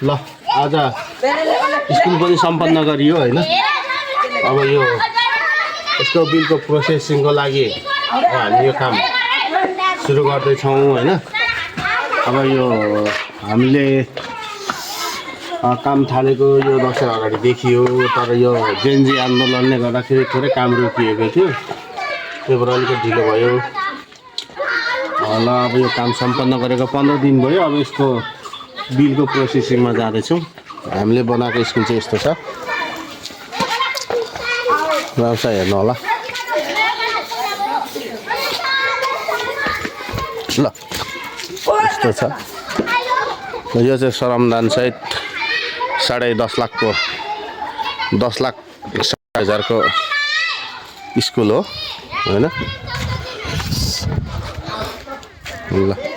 ल आज स्कुल पनि सम्पन्न गरियो हैन। अब यो यसको बिलको प्रोसेसिङको लागि हामी यो काम सुरु गर्दैछौँ हैन। अब यो हामीले काम थालेको यो दशैं अगाडि देखियो, तर यो जेनजी आन्दोलनले गर्दाखेरि थोरै काम रोकिएको थियो, त्यो भएर अलिकति ढिलो भयो। ल अब यो काम सम्पन्न गरेको 15 दिन भयो। अब यसको बिलको प्रोसेसिङमा जाँदैछौँ। हामीले बनाएको स्कुल चाहिँ यस्तो छ। व्यवसाय हेर्नु होला। ल यस्तो छ। यो चाहिँ श्रमदान सहित 10.5 लाखको 10,60,000 को स्कुल हो हैन। ल